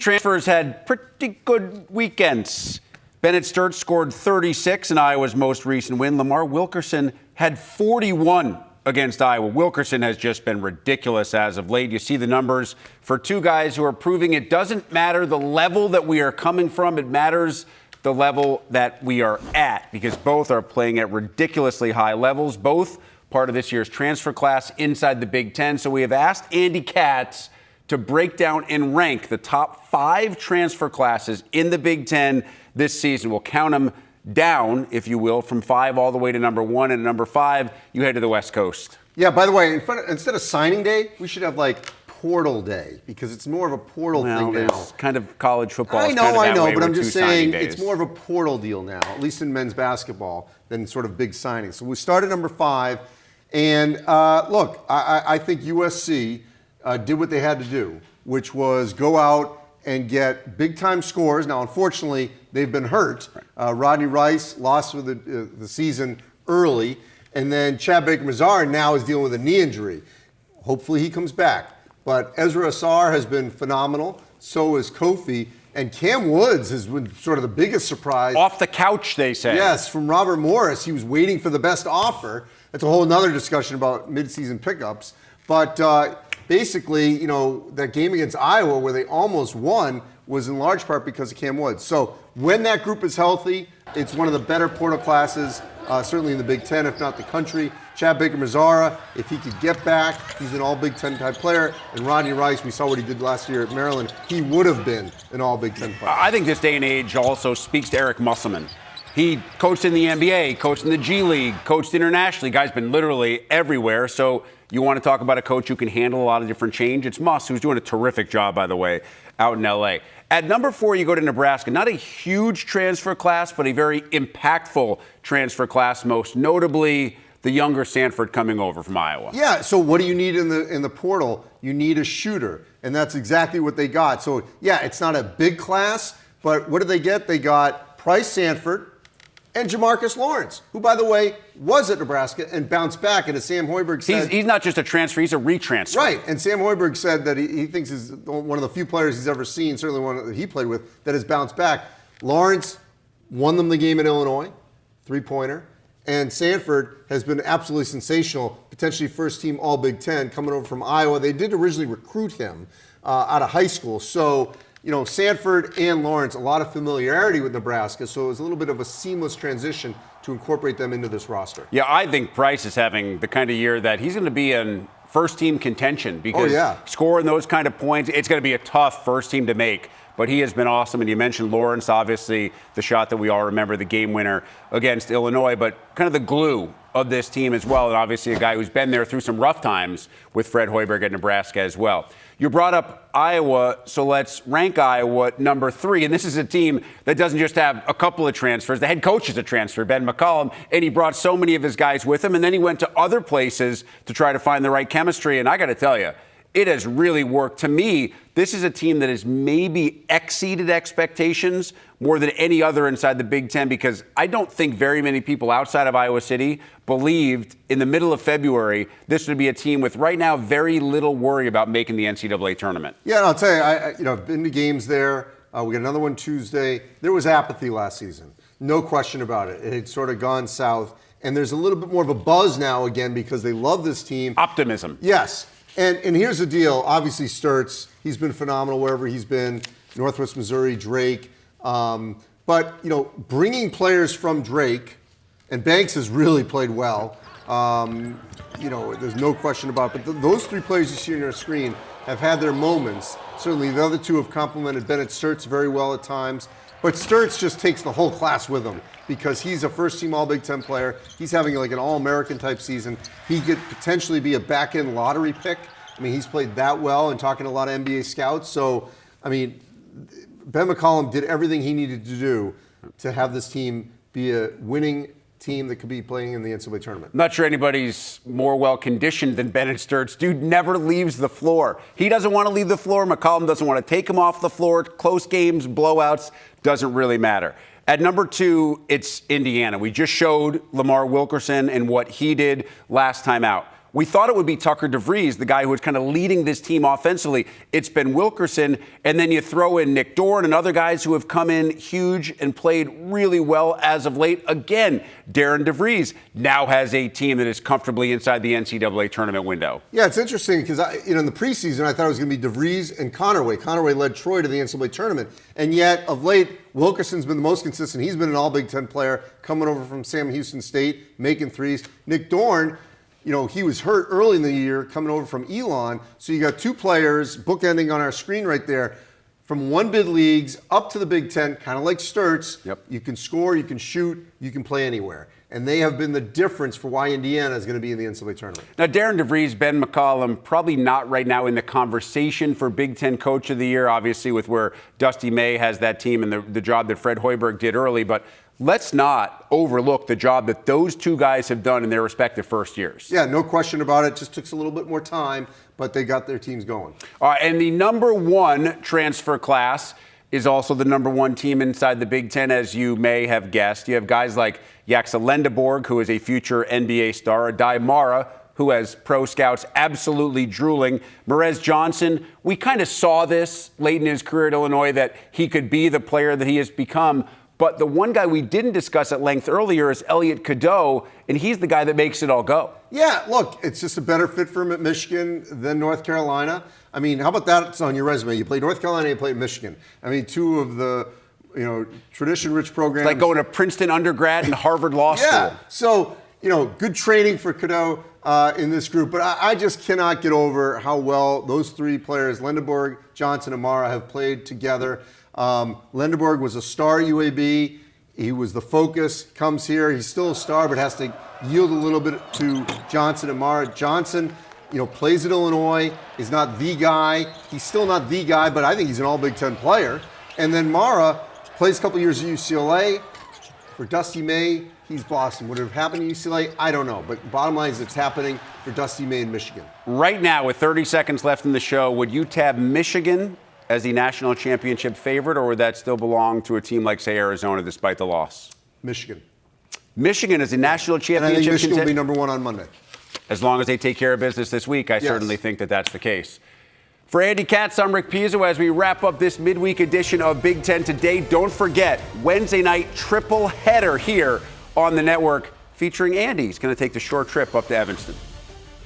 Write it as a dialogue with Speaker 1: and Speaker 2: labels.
Speaker 1: Transfers had pretty good weekends. Bennett Sturtz scored 36 in Iowa's most recent win. Lamar Wilkerson had 41 against Iowa. Wilkerson has just been ridiculous as of late. You see the numbers for two guys who are proving it doesn't matter the level that we are coming from. It matters the level that we are at, because both are playing at ridiculously high levels, both part of this year's transfer class inside the Big Ten. So we have asked Andy Katz to break down and rank the top 5 transfer classes in the Big Ten this season. We'll count them down, if you will, from 5 all the way to number 1. And number 5, you head to the West Coast.
Speaker 2: Yeah, by the way, instead of signing day, we should have like portal day, because it's more of a portal thing now.
Speaker 1: Kind of college football.
Speaker 2: I know, but I'm just saying it's more of a portal deal now, at least in men's basketball, than sort of big signings. So we start at number 5. And look, I think USC did what they had to do, which was go out and get big-time scores. Now, unfortunately, they've been hurt. Rodney Rice lost for the season early, and then Chad Baker-Mazar now is dealing with a knee injury. Hopefully he comes back. But Ezra Asar has been phenomenal. So is Kofi. And Cam Woods has been sort of the biggest surprise.
Speaker 1: Off the couch, they say.
Speaker 2: Yes, from Robert Morris. He was waiting for the best offer. That's a whole other discussion about midseason pickups. But basically, you know, that game against Iowa where they almost won was in large part because of Cam Woods. So when that group is healthy, it's one of the better portal classes, certainly in the Big Ten, if not the country. Chad Baker-Mazara, if he could get back, he's an all-Big Ten type player. And Rodney Rice, we saw what he did last year at Maryland. He would have been an all-Big Ten player.
Speaker 1: I think this day and age also speaks to Eric Musselman. He coached in the NBA, coached in the G League, coached internationally. Guy's been literally everywhere. So you want to talk about a coach who can handle a lot of different change? It's Muss, who's doing a terrific job, by the way, out in L.A. At number 4, you go to Nebraska. Not a huge transfer class, but a very impactful transfer class, most notably the younger Sanford coming over from Iowa.
Speaker 2: Yeah, so what do you need in the portal? You need a shooter, and that's exactly what they got. So, yeah, it's not a big class, but what did they get? They got Price Sanford and Jamarcus Lawrence, who, by the way, was at Nebraska and bounced back. And as Sam Hoiberg said,
Speaker 1: he's not just a transfer, he's a retransfer.
Speaker 2: Right, and Sam Hoiberg said that he thinks he's one of the few players he's ever seen, certainly one that he played with, that has bounced back. Lawrence won them the game in Illinois, 3-pointer. And Sanford has been absolutely sensational, potentially first-team All-Big Ten, coming over from Iowa. They did originally recruit him out of high school. So, you know, Sanford and Lawrence, a lot of familiarity with Nebraska, so it was a little bit of a seamless transition to incorporate them into this roster.
Speaker 1: Yeah, I think Price is having the kind of year that he's going to be in first-team contention, because scoring those kind of points, it's going to be a tough first team to make. But he has been awesome. And you mentioned Lawrence, obviously, the shot that we all remember, the game winner against Illinois, but kind of the glue of this team as well. And obviously a guy who's been there through some rough times with Fred Hoiberg at Nebraska as well. You brought up Iowa, so let's rank Iowa number 3. And this is a team that doesn't just have a couple of transfers. The head coach is a transfer, Ben McCollum, and he brought so many of his guys with him. And then he went to other places to try to find the right chemistry. And I got to tell you, it has really worked. To me, this is a team that has maybe exceeded expectations more than any other inside the Big Ten, because I don't think very many people outside of Iowa City believed in the middle of February this would be a team with right now very little worry about making the NCAA tournament.
Speaker 2: Yeah, and I'll tell you, I've been to games there. We got another one Tuesday. There was apathy last season. No question about it. It had sort of gone south. And there's a little bit more of a buzz now again because they love this team.
Speaker 1: Optimism.
Speaker 2: Yes. And here's the deal. Obviously, Sturtz, he's been phenomenal wherever he's been. Northwest Missouri, Drake. But, you know, bringing players from Drake, and Banks has really played well. You know, there's no question about it. But those 3 players you see on your screen have had their moments. Certainly the other 2 have complemented Bennett Sturtz very well at times. But Sturtz just takes the whole class with him because he's a first-team All-Big Ten player. He's having like an All-American type season. He could potentially be a back-end lottery pick. I mean, he's played that well and talking to a lot of NBA scouts. So, I mean, Ben McCollum did everything he needed to do to have this team be a winning team that could be playing in the NCAA tournament.
Speaker 1: I'm not sure anybody's more well-conditioned than Bennett Sturtz. Dude never leaves the floor. He doesn't want to leave the floor. McCollum doesn't want to take him off the floor. Close games, blowouts, doesn't really matter. At number 2, it's Indiana. We just showed Lamar Wilkerson and what he did last time out. We thought it would be Tucker DeVries, the guy who was kind of leading this team offensively. It's been Wilkerson, and then you throw in Nick Dorn and other guys who have come in huge and played really well as of late. Again, Darren DeVries now has a team that is comfortably inside the NCAA tournament window.
Speaker 2: Yeah, it's interesting because in the preseason, I thought it was going to be DeVries and Connerway. Connerway led Troy to the NCAA tournament, and yet of late, Wilkerson's been the most consistent. He's been an All Big Ten player, coming over from Sam Houston State, making threes. Nick Dorn, he was hurt early in the year coming over from Elon. So you got two players bookending on our screen right there from one bid leagues up to the Big Ten, kind of like Sturtz.
Speaker 1: Yep.
Speaker 2: You can score, you can shoot, you can play anywhere. And they have been the difference for why Indiana is going to be in the NCAA tournament.
Speaker 1: Now, Darren DeVries, Ben McCollum, probably not right now in the conversation for Big Ten Coach of the Year, obviously with where Dusty May has that team and the job that Fred Hoiberg did early. But let's not overlook the job that those two guys have done in their respective first years.
Speaker 2: Yeah, no question about it. Just took a little bit more time, but they got their teams going.
Speaker 1: All right, and the number one transfer class is also the number one team inside the Big Ten, as you may have guessed. You have guys like Yaxa Lendeborg, who is a future NBA star, Adai Mara, who has pro scouts absolutely drooling. Merez Johnson, we kind of saw this late in his career at Illinois that he could be the player that he has become. But the one guy we didn't discuss at length earlier is Elliot Cadeau, and he's the guy that makes it all go.
Speaker 2: Yeah, look, it's just a better fit for him at Michigan than North Carolina. I mean, how about that? It's on your resume. You played North Carolina, you played Michigan. I mean, two of the tradition-rich programs.
Speaker 1: It's like going to Princeton undergrad and Harvard Law School.
Speaker 2: Yeah, so, good training for Cadeau in this group. But I just cannot get over how well those three players, Lendeborg, Johnson, and Mara, have played together. Lendeborg was a star at UAB. He was the focus, comes here. He's still a star, but has to yield a little bit to Johnson and Mara. Johnson, plays at Illinois, is not the guy. He's still not the guy, but I think he's an All-Big Ten player. And then Mara plays a couple years at UCLA. For Dusty May, he's blossomed. Would it have happened at UCLA? I don't know. But bottom line is it's happening for Dusty May in Michigan.
Speaker 1: Right now, with 30 seconds left in the show, would you tab Michigan as the national championship favorite, or would that still belong to a team like, say, Arizona, despite the loss?
Speaker 2: Michigan.
Speaker 1: Michigan is a national championship.
Speaker 2: And I think Michigan will be number one on Monday.
Speaker 1: As long as they take care of business this week, I certainly think that that's the case. For Andy Katz, I'm Rick Pizzo. As we wrap up this midweek edition of Big Ten Today, don't forget, Wednesday night triple header here on the network featuring Andy. He's going to take the short trip up to Evanston.